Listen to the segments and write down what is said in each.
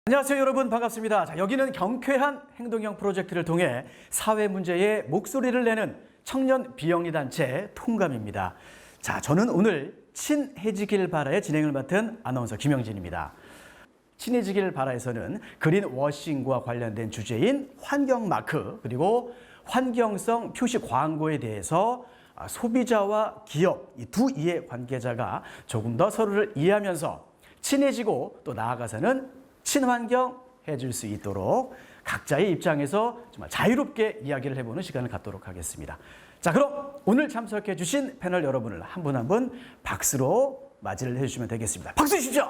안녕하세요 여러분, 반갑습니다. 자, 여기는 경쾌한 행동형 프로젝트를 통해 사회 문제에 목소리를 내는 청년 비영리 단체 통감입니다. 자, 저는 오늘 친해지길 바라의 진행을 맡은 아나운서 김영진입니다. 친해지길 바라에서는 그린워싱과 관련된 주제인 환경마크 그리고 환경성 표시 광고에 대해서 소비자와 기업 이 두 이해 관계자가 조금 더 서로를 이해하면서 친해지고 또 나아가서는 친환경 해줄 수 있도록 각자의 입장에서 정말 자유롭게 이야기를 해보는 시간을 갖도록 하겠습니다. 자, 그럼 오늘 참석해 주신 패널 여러분을 한 분 한 분 박수로 맞이를 해주시면 되겠습니다. 박수 주십시오.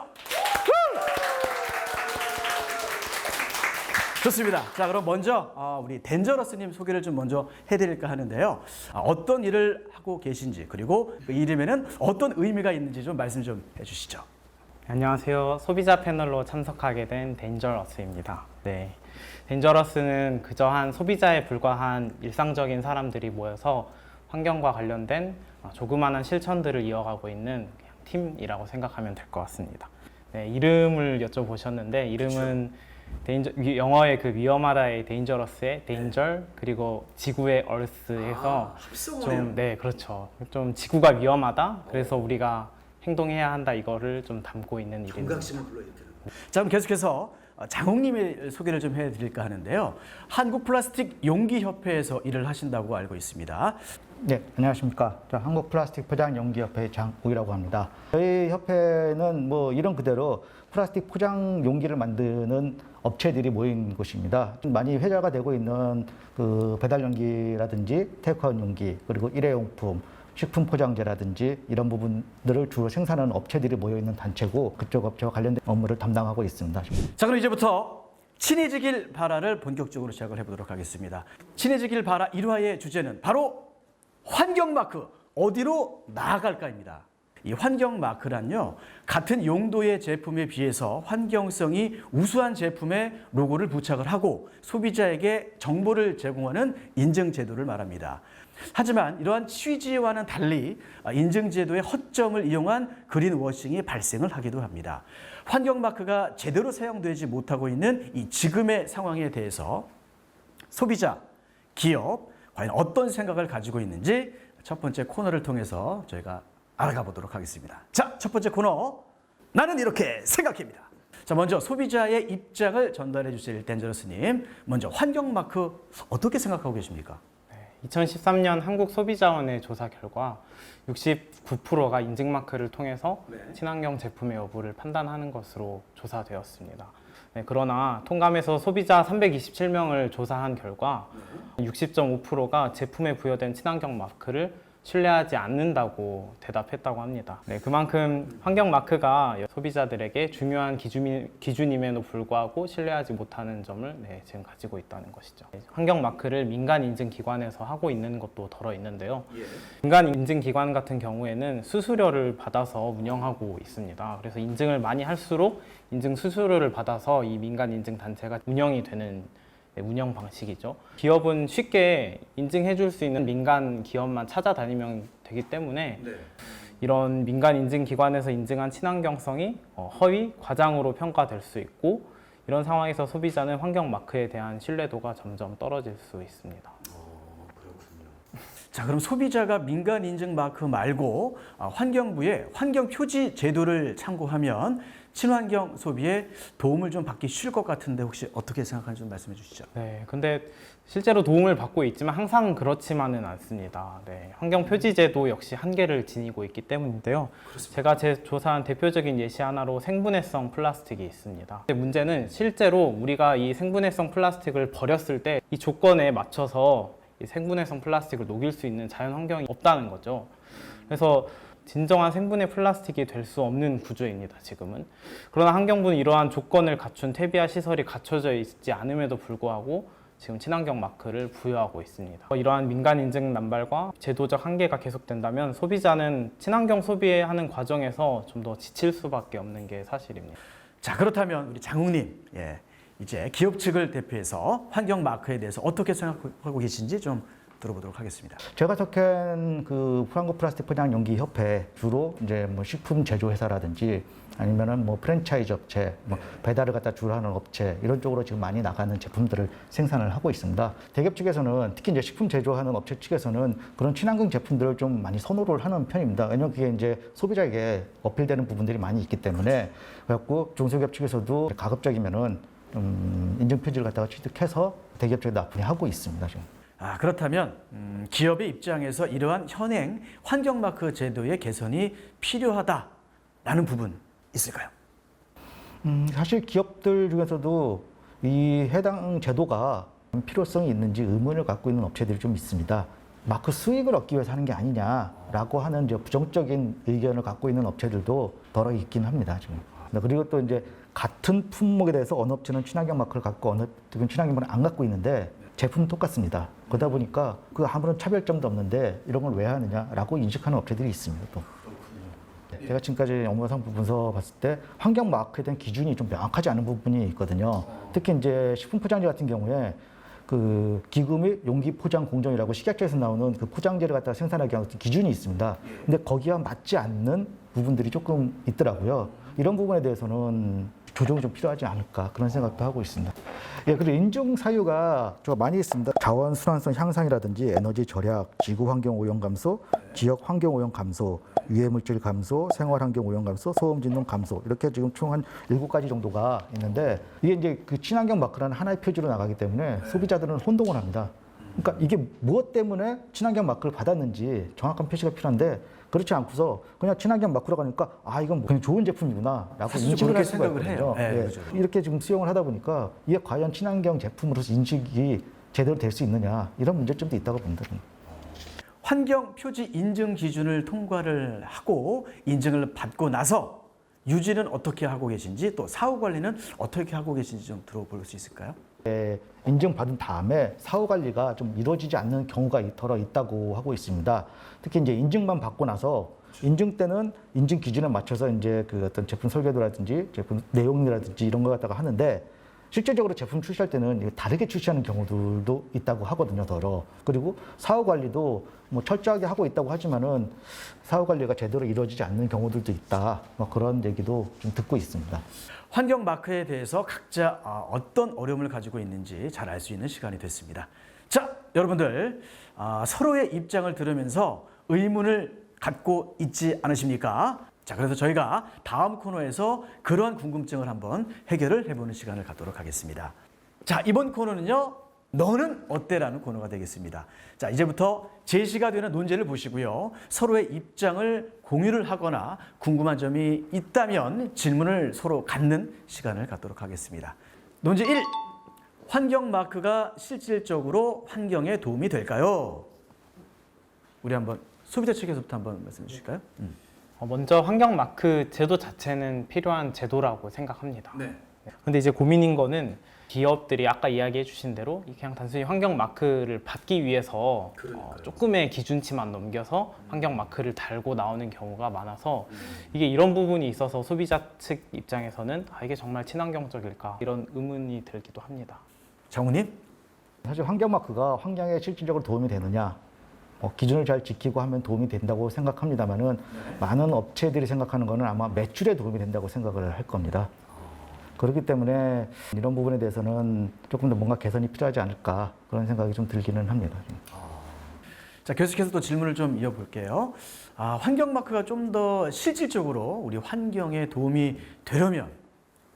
좋습니다. 자, 그럼 먼저 우리 덴저러스님 소개를 좀 먼저 해드릴까 하는데요. 어떤 일을 하고 계신지 그리고 그 이름에는 어떤 의미가 있는지 좀 말씀 좀 해주시죠. 안녕하세요. 소비자 패널로 참석하게 된 덴저러스입니다. 네, 덴저러스는 그저 한 소비자에 불과한 일상적인 사람들이 모여서 환경과 관련된 조그마한 실천들을 이어가고 있는 그냥 팀이라고 생각하면 될 것 같습니다. 네, 이름을 여쭤보셨는데 이름은 영어의 그 위험하다의 데인저러스의 데인저 그리고 지구의 얼스에서 좀 그렇죠. 좀 지구가 위험하다. 그래서 우리가 행동해야 한다 이거를 좀 담고 있는 일입니다. 경각심을 불러일으키는. 자, 그럼 계속해서 장욱님의 소개를 좀 해드릴까 하는데요. 한국 플라스틱 용기 협회에서 일을 하신다고 알고 있습니다. 네, 안녕하십니까. 한국 플라스틱 포장 용기 협회 장욱이라고 합니다. 저희 협회는 뭐 이런 그대로 플라스틱 포장 용기를 만드는 업체들이 모인 곳입니다. 많이 회자가 되고 있는 그 배달 용기라든지 테이크아웃 용기 그리고 일회용품 식품 포장재라든지 이런 부분들을 주로 생산하는 업체들이 모여있는 단체고 그쪽 업체와 관련된 업무를 담당하고 있습니다. 자, 그럼 이제부터 친해지길 바라를 본격적으로 시작을 해보도록 하겠습니다. 친해지길 바라 1화의 주제는 바로 환경마크, 어디로 나아갈까입니다. 이 환경마크란요, 같은 용도의 제품에 비해서 환경성이 우수한 제품의 로고를 부착을 하고 소비자에게 정보를 제공하는 인증제도를 말합니다. 하지만 이러한 취지와는 달리 인증제도의 허점을 이용한 그린워싱이 발생을 하기도 합니다. 환경마크가 제대로 사용되지 못하고 있는 이 지금의 상황에 대해서 소비자, 기업, 과연 어떤 생각을 가지고 있는지 첫 번째 코너를 통해서 저희가 알아가 보도록 하겠습니다. 자, 첫 번째 코너, 나는 이렇게 생각합니다. 자, 먼저 소비자의 입장을 전달해 주실 덴저러스님, 먼저 환경마크 어떻게 생각하고 계십니까? 2013년 한국소비자원의 조사 결과 69%가 인증마크를 통해서 친환경 제품의 여부를 판단하는 것으로 조사되었습니다. 네, 그러나 통감에서 소비자 327명을 조사한 결과 60.5%가 제품에 부여된 친환경 마크를 신뢰하지 않는다고 대답했다고 합니다. 네, 그만큼 환경 마크가 소비자들에게 중요한 기준임에도 불구하고 신뢰하지 못하는 점을 지금 가지고 있다는 것이죠. 환경 마크를 민간 인증 기관에서 하고 있는 것도 덜어 있는데요. 민간 인증 기관 같은 경우에는 수수료를 받아서 운영하고 있습니다. 그래서 인증을 많이 할수록 인증 수수료를 받아서 이 민간 인증 단체가 운영이 되는 운영 방식이죠. 기업은 쉽게 인증해 줄 수 있는 민간 기업만 찾아다니면 되기 때문에 이런 민간 인증 기관에서 인증한 친환경성이 허위, 과장으로 평가될 수 있고 이런 상황에서 소비자는 환경 마크에 대한 신뢰도가 점점 떨어질 수 있습니다. 그렇군요. 자, 그럼 소비자가 민간 인증 마크 말고 환경부의 환경 표지 제도를 참고하면 친환경 소비에 도움을 좀 받기 쉬울 것 같은데 혹시 어떻게 생각하는지 좀 말씀해 주시죠. 네, 근데 실제로 도움을 받고 있지만 항상 그렇지만은 않습니다. 네, 환경 표지제도 역시 한계를 지니고 있기 때문인데요. 그렇습니다. 제가 조사한 대표적인 예시 하나로 생분해성 플라스틱이 있습니다. 근데 문제는 실제로 우리가 이 생분해성 플라스틱을 버렸을 때 이 조건에 맞춰서 이 생분해성 플라스틱을 녹일 수 있는 자연 환경이 없다는 거죠. 그래서 진정한 생분해 플라스틱이 될 수 없는 구조입니다, 지금은. 그러나 환경부는 이러한 조건을 갖춘 퇴비화 시설이 갖춰져 있지 않음에도 불구하고 지금 친환경 마크를 부여하고 있습니다. 이러한 민간 인증 남발과 제도적 한계가 계속된다면 소비자는 친환경 소비하는 과정에서 좀 더 지칠 수밖에 없는 게 사실입니다. 자, 그렇다면 우리 장욱님, 이제 기업 측을 대표해서 환경 마크에 대해서 어떻게 생각하고 계신지 좀 들어보도록 하겠습니다. 제가 속한 그 한국 플라스틱 포장 용기 협회 주로 이제 뭐 식품 제조 회사라든지 아니면은 뭐 프랜차이즈 업체, 뭐 배달을 갖다 주로 하는 업체 이런 쪽으로 지금 많이 나가는 제품들을 생산을 하고 있습니다. 대기업 측에서는 특히 이제 식품 제조하는 업체 측에서는 그런 친환경 제품들을 좀 많이 선호를 하는 편입니다. 왜냐하면 그게 이제 소비자에게 어필되는 부분들이 많이 있기 때문에 그래갖고 중소기업 측에서도 가급적이면은 인증 표지를 갖다가 취득해서 대기업 쪽에 납품을 하고 있습니다. 지금. 그렇다면 기업의 입장에서 이러한 현행 환경마크 제도의 개선이 필요하다라는 부분 있을까요? 사실 기업들 중에서도 이 해당 제도가 필요성이 있는지 의문을 갖고 있는 업체들이 좀 있습니다. 마크 수익을 얻기 위해서 하는 게 아니냐라고 하는 이제 부정적인 의견을 갖고 있는 업체들도 더러 있긴 합니다. 지금. 그리고 또 이제 같은 품목에 대해서 어느 업체는 친환경 마크를 갖고 어느 업체는 친환경 마크를 안 갖고 있는데 제품은 똑같습니다. 그러다 보니까 그 아무런 차별점도 없는데 이런 걸 왜 하느냐라고 인식하는 업체들이 있습니다. 또. 제가 지금까지 업무 상품 분석 봤을 때 환경 마크에 대한 기준이 좀 명확하지 않은 부분이 있거든요. 특히 이제 식품 포장재 같은 경우에 그 기구 및 용기 포장 공정이라고 식약처에서 나오는 그 포장재를 갖다가 생산하기 위한 기준이 있습니다. 근데 거기와 맞지 않는 부분들이 조금 있더라고요. 이런 부분에 대해서는 조정이 좀 필요하지 않을까 그런 생각도 하고 있습니다. 예, 그리고 인증 사유가 좀 많이 있습니다. 자원 순환성 향상이라든지 에너지 절약, 지구 환경 오염 감소, 지역 환경 오염 감소, 유해 물질 감소, 생활 환경 오염 감소, 소음 진동 감소 이렇게 지금 총 한 7가지 정도가 있는데 이게 이제 그 친환경 마크라는 하나의 표지로 나가기 때문에 소비자들은 혼동을 합니다. 그러니까 이게 무엇 때문에 친환경 마크를 받았는지 정확한 표시가 필요한데 그렇지 않고서 그냥 친환경 마크라고 하니까 이건 그냥 좋은 제품이구나라고 인식을 할 수가 있거든요. 네, 예. 그렇죠. 이렇게 지금 수용을 하다 보니까 이게 과연 친환경 제품으로서 인식이 제대로 될 수 있느냐 이런 문제점도 있다고 봅니다. 환경 표지 인증 기준을 통과를 하고 인증을 받고 나서 유지는 어떻게 하고 계신지 또 사후 관리는 어떻게 하고 계신지 좀 들어볼 수 있을까요? 인증받은 다음에 사후 관리가 좀 이루어지지 않는 경우가 더러 있다고 하고 있습니다. 특히 이제 인증만 받고 나서 인증 때는 인증 기준에 맞춰서 이제 그 어떤 제품 설계도라든지 제품 내용이라든지 이런 거 갖다가 하는데 실제적으로 제품 출시할 때는 다르게 출시하는 경우들도 있다고 하거든요, 더러. 그리고 사후 관리도 뭐 철저하게 하고 있다고 하지만은 사후 관리가 제대로 이루어지지 않는 경우들도 있다. 뭐 그런 얘기도 좀 듣고 있습니다. 환경 마크에 대해서 각자 어떤 어려움을 가지고 있는지 잘 알 수 있는 시간이 됐습니다. 자, 여러분들 서로의 입장을 들으면서 의문을 갖고 있지 않으십니까? 자, 그래서 저희가 다음 코너에서 그러한 궁금증을 한번 해결을 해보는 시간을 갖도록 하겠습니다. 자, 이번 코너는요. 너는 어때?라는 코너가 되겠습니다. 자, 이제부터 제시가 되는 논제를 보시고요. 서로의 입장을 공유를 하거나 궁금한 점이 있다면 질문을 서로 갖는 시간을 갖도록 하겠습니다. 논제 1. 환경 마크가 실질적으로 환경에 도움이 될까요? 우리 한번 소비자 측에서부터 한번 말씀해 주실까요? 먼저 환경 마크 제도 자체는 필요한 제도라고 생각합니다. 네. 근데 이제 고민인 거는 기업들이 아까 이야기해 주신 대로 그냥 단순히 환경 마크를 받기 위해서 조금의 기준치만 넘겨서 환경 마크를 달고 나오는 경우가 많아서 이게 이런 부분이 있어서 소비자 측 입장에서는 이게 정말 친환경적일까 이런 의문이 들기도 합니다. 정우님? 사실 환경 마크가 환경에 실질적으로 도움이 되느냐? 기준을 잘 지키고 하면 도움이 된다고 생각합니다만은 많은 업체들이 생각하는 거는 아마 매출에 도움이 된다고 생각을 할 겁니다. 그렇기 때문에 이런 부분에 대해서는 조금 더 뭔가 개선이 필요하지 않을까 그런 생각이 좀 들기는 합니다. 자, 계속해서 또 질문을 좀 이어볼게요. 환경 마크가 좀 더 실질적으로 우리 환경에 도움이 되려면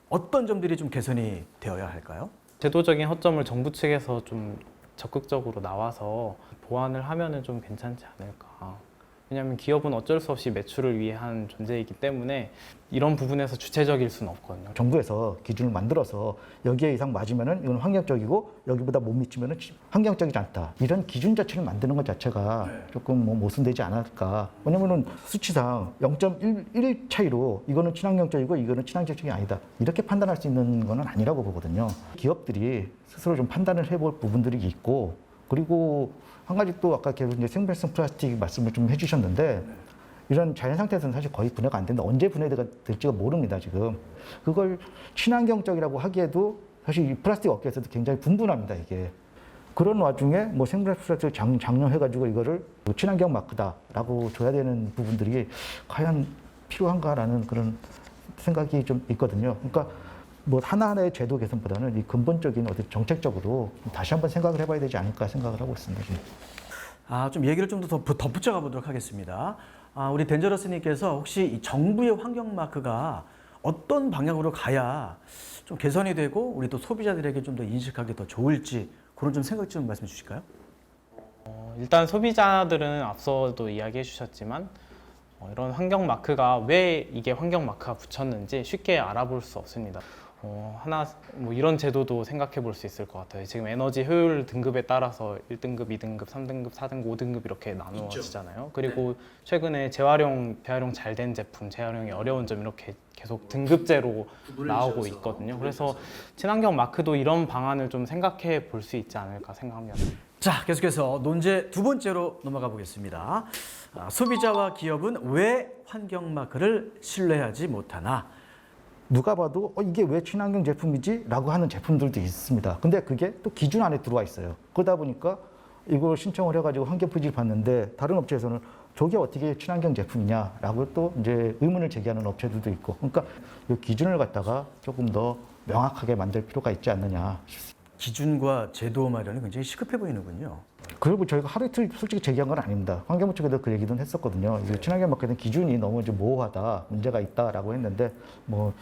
어떤 점들이 좀 개선이 되어야 할까요? 제도적인 허점을 정부 측에서 좀 적극적으로 나와서 보완을 하면은 좀 괜찮지 않을까. 왜냐하면 기업은 어쩔 수 없이 매출을 위해 한 존재이기 때문에 이런 부분에서 주체적일 수는 없거든요. 정부에서 기준을 만들어서 여기에 이상 맞으면은 이건 환경적이고 여기보다 못 미치면은 환경적이지 않다. 이런 기준 자체를 만드는 것 자체가 조금 모순되지 않을까. 왜냐면은 수치상 0.1 차이로 이거는 친환경적이고 이거는 친환경적이 아니다. 이렇게 판단할 수 있는 거는 아니라고 보거든요. 기업들이 스스로 좀 판단을 해볼 부분들이 있고 그리고 한 가지 또 아까 계속 이제 생활성 플라스틱 말씀을 좀 해주셨는데 이런 자연 상태에서는 사실 거의 분해가 안 된다. 언제 분해가 될지가 모릅니다, 지금. 그걸 친환경적이라고 하기에도 사실 이 플라스틱 업계에서도 굉장히 분분합니다, 이게. 그런 와중에 뭐 생물학 프로젝트 장려해가지고 이거를 뭐 친환경 마크다라고 줘야 되는 부분들이 과연 필요한가라는 그런 생각이 좀 있거든요. 그러니까 뭐 하나하나의 제도 개선보다는 이 근본적인 어떤 정책적으로 다시 한번 생각을 해봐야 되지 않을까 생각을 하고 있습니다. 지금. 좀 얘기를 좀 더 덧붙여 보도록 하겠습니다. 우리 덴저러스님께서 혹시 이 정부의 환경 마크가 어떤 방향으로 가야 좀 개선이 되고 우리 또 소비자들에게 좀 더 인식하기 더 좋을지 그런 좀 생각 좀 말씀해 주실까요? 일단 소비자들은 앞서도 이야기해 주셨지만 이런 환경 마크가 왜 이게 환경 마크가 붙였는지 쉽게 알아볼 수 없습니다. 하나 뭐 이런 제도도 생각해 볼 수 있을 것 같아요. 지금 에너지 효율 등급에 따라서 1등급, 2등급, 3등급, 4등급, 5등급 이렇게 나누어지잖아요. 그리고 최근에 재활용 잘 된 제품, 재활용이 어려운 점 이렇게 계속 등급제로 나오고 있거든요. 그래서 친환경 마크도 이런 방안을 좀 생각해 볼 수 있지 않을까 생각합니다. 자, 계속해서 논제 두 번째로 넘어가 보겠습니다. 소비자와 기업은 왜 환경 마크를 신뢰하지 못하나? 누가 봐도 이게 왜 친환경 제품이지? 라고 하는 제품들도 있습니다. 근데 그게 또 기준 안에 들어와 있어요. 그러다 보니까 이걸 신청을 해가지고 환경 표지를 받는데 다른 업체에서는 저게 어떻게 친환경 제품이냐라고 또 이제 의문을 제기하는 업체들도 있고, 그러니까 이 기준을 갖다가 조금 더 명확하게 만들 필요가 있지 않느냐 싶습니다. 기준과 제도 마련이 굉장히 시급해 보이는군요. 그리고 저희가 하루 이틀 솔직히 제기한 건 아닙니다. 환경부 측에도 그 얘기는 했었거든요. 이 친환경 마크는 기준이 너무 좀 모호하다, 문제가 있다라고 했는데 뭐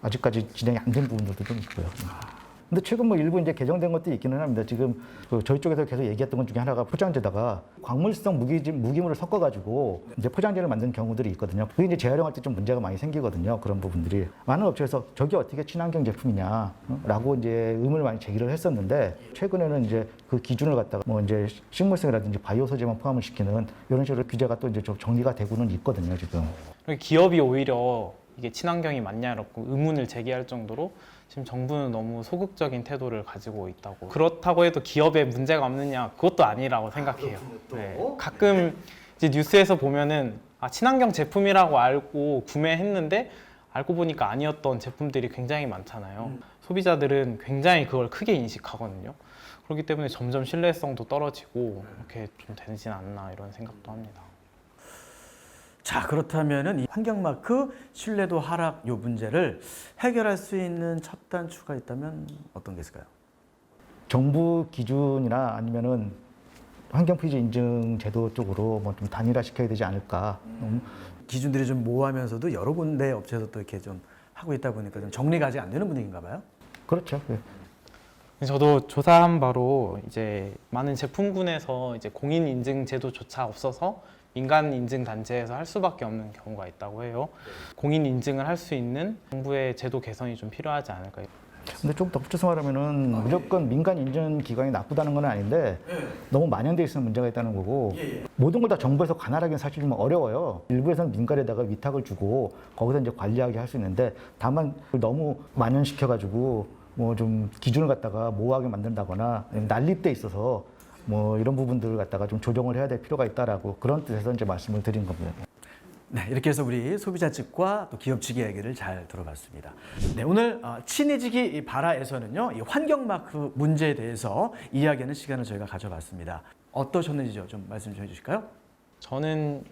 아직까지 진행이 안 된 부분들도 좀 있고요. 근데 최근 뭐 일부 이제 개정된 것도 있기는 합니다. 지금 저희 쪽에서 계속 얘기했던 것 중에 하나가 포장재다가 광물성 무기물을 섞어가지고 이제 포장재를 만든 경우들이 있거든요. 그게 이제 재활용할 때 좀 문제가 많이 생기거든요. 그런 부분들이. 많은 업체에서 저게 어떻게 친환경 제품이냐라고 이제 의문을 많이 제기를 했었는데 최근에는 이제 그 기준을 갖다가 뭐 이제 식물성이라든지 바이오 소재만 포함을 시키는 이런 식으로 규제가 또 이제 좀 정리가 되고는 있거든요. 지금. 기업이 오히려 이게 친환경이 맞냐 이렇게 의문을 제기할 정도로 지금 정부는 너무 소극적인 태도를 가지고 있다고. 그렇다고 해도 기업에 문제가 없느냐 그것도 아니라고 생각해요. 네. 가끔 이제 뉴스에서 보면은 친환경 제품이라고 알고 구매했는데 알고 보니까 아니었던 제품들이 굉장히 많잖아요. 소비자들은 굉장히 그걸 크게 인식하거든요. 그렇기 때문에 점점 신뢰성도 떨어지고 이렇게 좀 되진 않나 이런 생각도 합니다. 자, 그렇다면은 이 환경 마크 신뢰도 하락 요 문제를 해결할 수 있는 첫 단추가 있다면 어떤 게 있을까요? 정부 기준이나 아니면은 환경 표지 인증 제도 쪽으로 뭐 좀 단일화 시켜야 되지 않을까. 기준들이 좀 모호하면서도 여러 군데 업체에서 또 이렇게 좀 하고 있다 보니까 좀 정리가 아직 안 되는 분위기인가 봐요. 그렇죠. 예. 저도 조사한 바로 이제 많은 제품군에서 이제 공인 인증 제도조차 없어서 민간 인증 단체에서 할 수밖에 없는 경우가 있다고 해요. 공인 인증을 할 수 있는 정부의 제도 개선이 좀 필요하지 않을까요? 근데 좀 덧붙여서 말하면은 무조건 민간 인증 기관이 나쁘다는 건 아닌데 너무 만연돼 있으면 문제가 있다는 거고 모든 걸 다 정부에서 관할하기는 사실 좀 어려워요. 일부에서는 민간에다가 위탁을 주고 거기서 이제 관리하게 할 수 있는데 다만 너무 만연시켜가지고 뭐 좀 기준을 갖다가 모호하게 만든다거나 난립돼 있어서 뭐 이런 부분들을 갖다가 좀 조정을 해야 될 필요가 있다라고 그런 뜻에서 이제 말씀을 드린 겁니다. 네, 이렇게 해서 우리 소비자 측과 또 기업 측의 얘기를 잘 들어봤습니다. 네, 오늘 친해지기 바라에서는요, 이 환경 마크 문제에 대해서 이야기하는 시간을 저희가 가져봤습니다. 어떠셨는지요? 좀 말씀 좀 해주실까요? 저는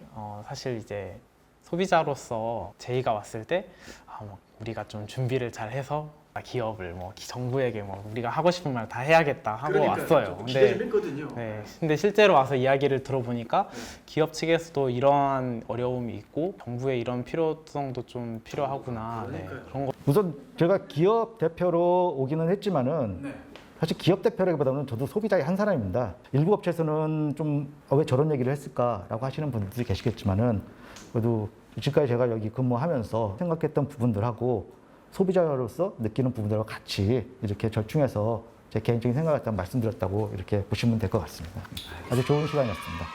사실 이제 소비자로서 제의가 왔을 때 우리가 좀 준비를 잘 해서 기업을 뭐 정부에게 뭐 우리가 하고 싶은 말 다 해야겠다 하고 왔어요. 했거든요. 네, 근데 실제로 와서 이야기를 들어보니까 기업 측에서도 이러한 어려움이 있고 정부의 이런 필요성도 좀 필요하구나. 네, 그런 거. 우선 제가 기업 대표로 오기는 했지만은 사실 기업 대표라기보다는 저도 소비자의 한 사람입니다. 일부 업체에서는 좀 왜 저런 얘기를 했을까라고 하시는 분들이 계시겠지만은 그래도 지금까지 제가 여기 근무하면서 생각했던 부분들하고 소비자로서 느끼는 부분들과 같이 이렇게 절충해서 제 개인적인 생각을 일단 말씀드렸다고 이렇게 보시면 될 것 같습니다. 아주 좋은 시간이었습니다.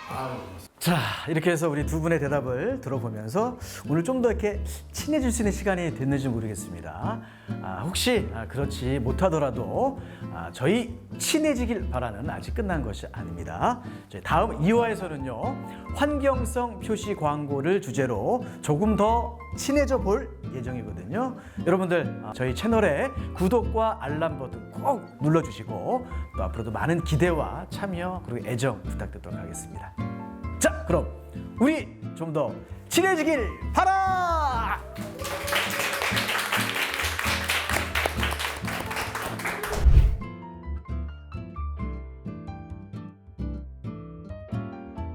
자, 이렇게 해서 우리 두 분의 대답을 들어보면서 오늘 좀 더 이렇게 친해질 수 있는 시간이 됐는지 모르겠습니다. 혹시 그렇지 못하더라도 저희 친해지길 바라는 아직 끝난 것이 아닙니다. 저희 다음 2화에서는요, 환경성 표시 광고를 주제로 조금 더 친해져 볼 예정이거든요. 여러분들 저희 채널에 구독과 알람 버튼 꼭 눌러주시고 또 앞으로도 많은 기대와 참여 그리고 애정 부탁드리도록 하겠습니다. 자, 그럼 우리 좀 더 친해지길 바라!